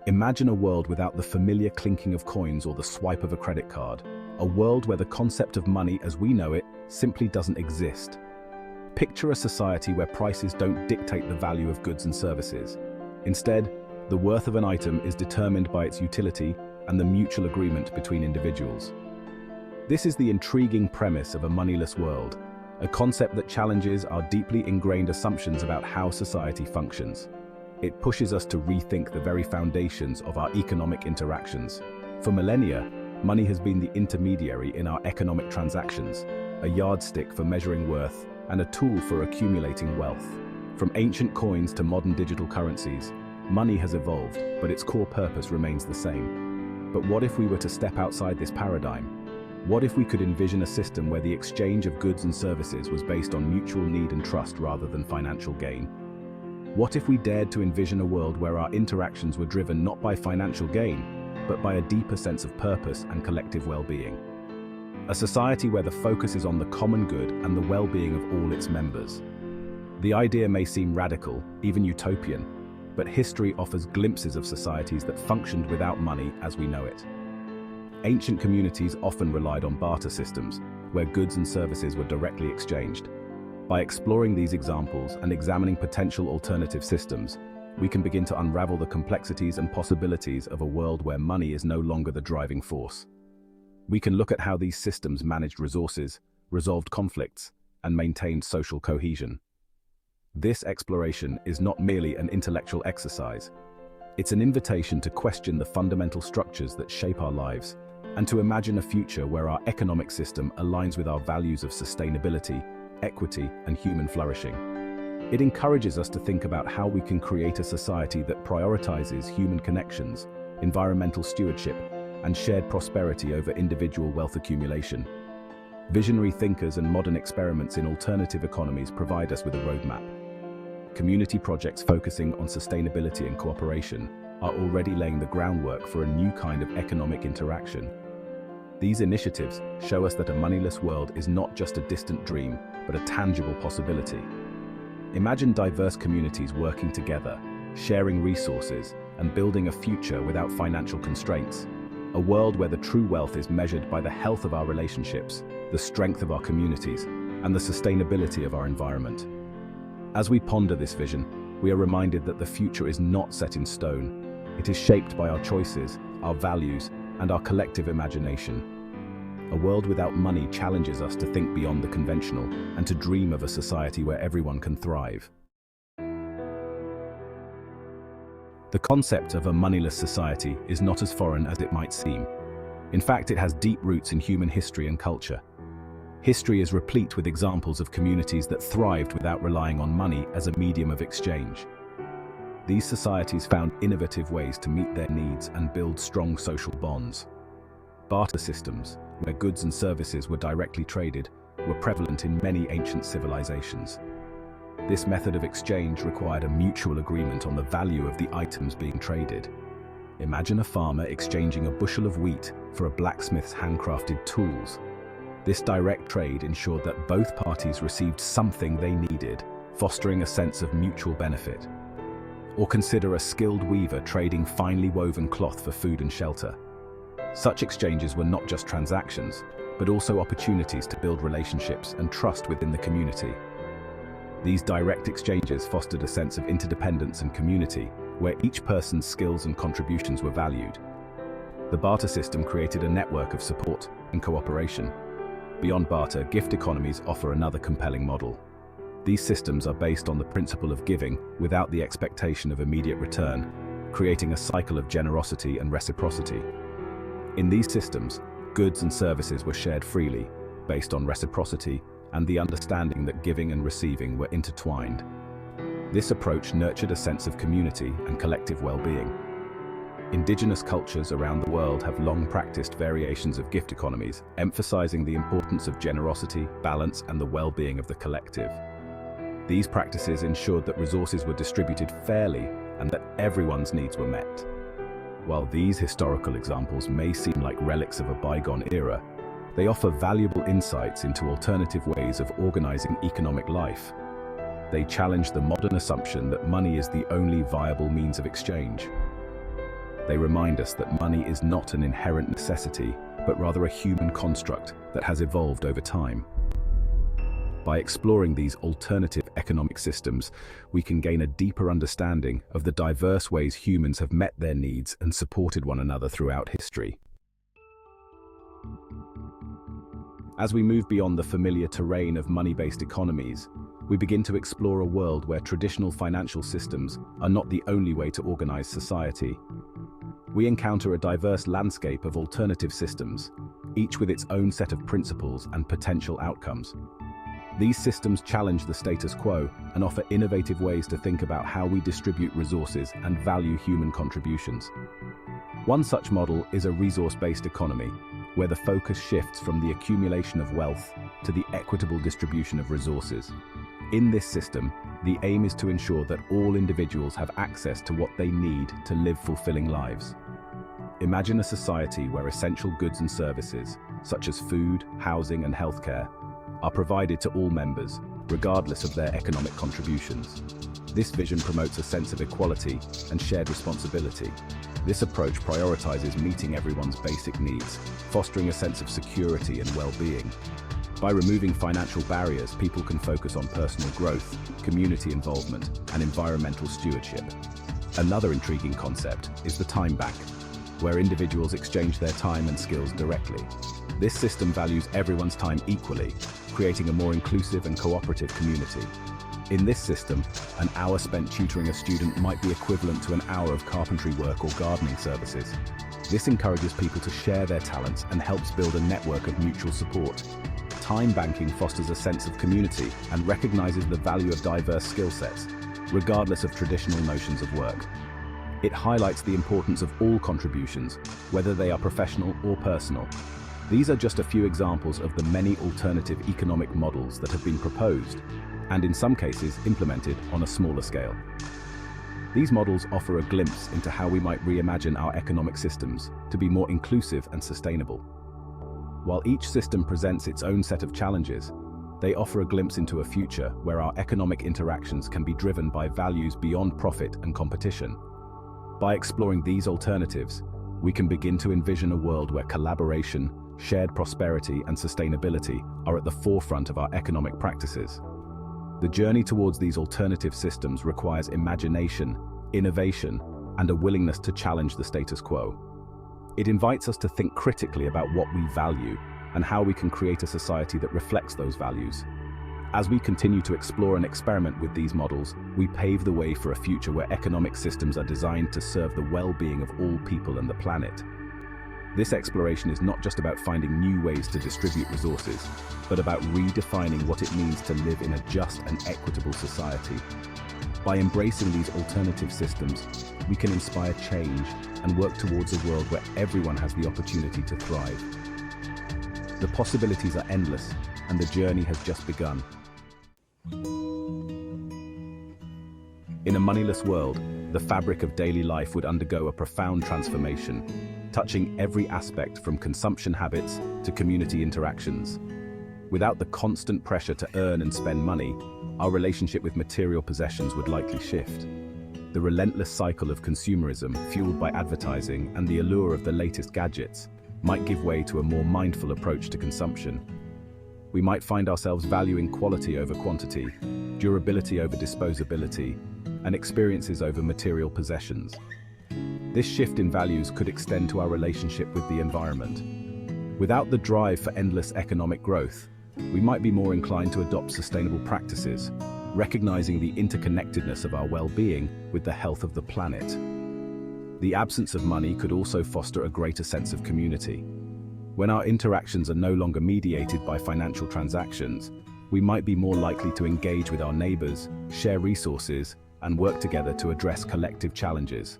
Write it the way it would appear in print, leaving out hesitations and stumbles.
Imagine a world without the familiar clinking of coins or the swipe of a credit card. A world where the concept of money as we know it simply doesn't exist. Picture a society where prices don't dictate the value of goods and services. Instead, the worth of an item is determined by its utility and the mutual agreement between individuals. This is the intriguing premise of a moneyless world, a concept that challenges our deeply ingrained assumptions about how society functions. It pushes us to rethink the very foundations of our economic interactions. For millennia, money has been the intermediary in our economic transactions, a yardstick for measuring worth and a tool for accumulating wealth. From ancient coins to modern digital currencies, money has evolved, but its core purpose remains the same. But what if we were to step outside this paradigm? What if we could envision a system where the exchange of goods and services was based on mutual need and trust rather than financial gain? What if we dared to envision a world where our interactions were driven not by financial gain, but by a deeper sense of purpose and collective well-being? A society where the focus is on the common good and the well-being of all its members. The idea may seem radical, even utopian, but history offers glimpses of societies that functioned without money as we know it. Ancient communities often relied on barter systems, where goods and services were directly exchanged. By exploring these examples and examining potential alternative systems, we can begin to unravel the complexities and possibilities of a world where money is no longer the driving force. We can look at how these systems managed resources, resolved conflicts, and maintained social cohesion. This exploration is not merely an intellectual exercise. It's an invitation to question the fundamental structures that shape our lives, and to imagine a future where our economic system aligns with our values of sustainability, equity, and human flourishing. It encourages us to think about how we can create a society that prioritizes human connections, environmental stewardship, and shared prosperity over individual wealth accumulation. Visionary thinkers and modern experiments in alternative economies provide us with a roadmap. Community projects focusing on sustainability and cooperation are already laying the groundwork for a new kind of economic interaction. These initiatives show us that a moneyless world is not just a distant dream, but a tangible possibility. Imagine diverse communities working together, sharing resources, and building a future without financial constraints. A world where the true wealth is measured by the health of our relationships, the strength of our communities, and the sustainability of our environment. As we ponder this vision, we are reminded that the future is not set in stone. It is shaped by our choices, our values, and our collective imagination. A world without money challenges us to think beyond the conventional and to dream of a society where everyone can thrive. The concept of a moneyless society is not as foreign as it might seem. In fact, it has deep roots in human history and culture. History is replete with examples of communities that thrived without relying on money as a medium of exchange. These societies found innovative ways to meet their needs and build strong social bonds. Barter systems, where goods and services were directly traded, were prevalent in many ancient civilizations. This method of exchange required a mutual agreement on the value of the items being traded. Imagine a farmer exchanging a bushel of wheat for a blacksmith's handcrafted tools. This direct trade ensured that both parties received something they needed, fostering a sense of mutual benefit. Or consider a skilled weaver trading finely woven cloth for food and shelter. Such exchanges were not just transactions, but also opportunities to build relationships and trust within the community. These direct exchanges fostered a sense of interdependence and community, where each person's skills and contributions were valued. The barter system created a network of support and cooperation. Beyond barter, gift economies offer another compelling model. These systems are based on the principle of giving without the expectation of immediate return, creating a cycle of generosity and reciprocity. In these systems, goods and services were shared freely, based on reciprocity and the understanding that giving and receiving were intertwined. This approach nurtured a sense of community and collective well-being. Indigenous cultures around the world have long practiced variations of gift economies, emphasizing the importance of generosity, balance, and the well-being of the collective. These practices ensured that resources were distributed fairly and that everyone's needs were met. While these historical examples may seem like relics of a bygone era, they offer valuable insights into alternative ways of organizing economic life. They challenge the modern assumption that money is the only viable means of exchange. They remind us that money is not an inherent necessity, but rather a human construct that has evolved over time. By exploring these alternative economic systems, we can gain a deeper understanding of the diverse ways humans have met their needs and supported one another throughout history. As we move beyond the familiar terrain of money-based economies, we begin to explore a world where traditional financial systems are not the only way to organize society. We encounter a diverse landscape of alternative systems, each with its own set of principles and potential outcomes. These systems challenge the status quo and offer innovative ways to think about how we distribute resources and value human contributions. One such model is a resource-based economy, where the focus shifts from the accumulation of wealth to the equitable distribution of resources. In this system, the aim is to ensure that all individuals have access to what they need to live fulfilling lives. Imagine a society where essential goods and services, such as food, housing, and healthcare, are provided to all members, regardless of their economic contributions. This vision promotes a sense of equality and shared responsibility. This approach prioritizes meeting everyone's basic needs, fostering a sense of security and well-being. By removing financial barriers, people can focus on personal growth, community involvement, and environmental stewardship. Another intriguing concept is the time bank, where individuals exchange their time and skills directly. This system values everyone's time equally, creating a more inclusive and cooperative community. In this system, an hour spent tutoring a student might be equivalent to an hour of carpentry work or gardening services. This encourages people to share their talents and helps build a network of mutual support. Time banking fosters a sense of community and recognizes the value of diverse skill sets, regardless of traditional notions of work. It highlights the importance of all contributions, whether they are professional or personal. These are just a few examples of the many alternative economic models that have been proposed, and in some cases implemented on a smaller scale. These models offer a glimpse into how we might reimagine our economic systems to be more inclusive and sustainable. While each system presents its own set of challenges, they offer a glimpse into a future where our economic interactions can be driven by values beyond profit and competition. By exploring these alternatives, we can begin to envision a world where collaboration, shared prosperity, and sustainability are at the forefront of our economic practices. The journey towards these alternative systems requires imagination, innovation, and a willingness to challenge the status quo. It invites us to think critically about what we value and how we can create a society that reflects those values. As we continue to explore and experiment with these models, we pave the way for a future where economic systems are designed to serve the well-being of all people and the planet. This exploration is not just about finding new ways to distribute resources, but about redefining what it means to live in a just and equitable society. By embracing these alternative systems, we can inspire change and work towards a world where everyone has the opportunity to thrive. The possibilities are endless, and the journey has just begun. In a moneyless world, the fabric of daily life would undergo a profound transformation, touching every aspect from consumption habits to community interactions. Without the constant pressure to earn and spend money, our relationship with material possessions would likely shift. The relentless cycle of consumerism, fueled by advertising and the allure of the latest gadgets, might give way to a more mindful approach to consumption. We might find ourselves valuing quality over quantity, durability over disposability, and experiences over material possessions. This shift in values could extend to our relationship with the environment. Without the drive for endless economic growth, we might be more inclined to adopt sustainable practices, recognizing the interconnectedness of our well-being with the health of the planet. The absence of money could also foster a greater sense of community. When our interactions are no longer mediated by financial transactions, we might be more likely to engage with our neighbors, share resources, and work together to address collective challenges.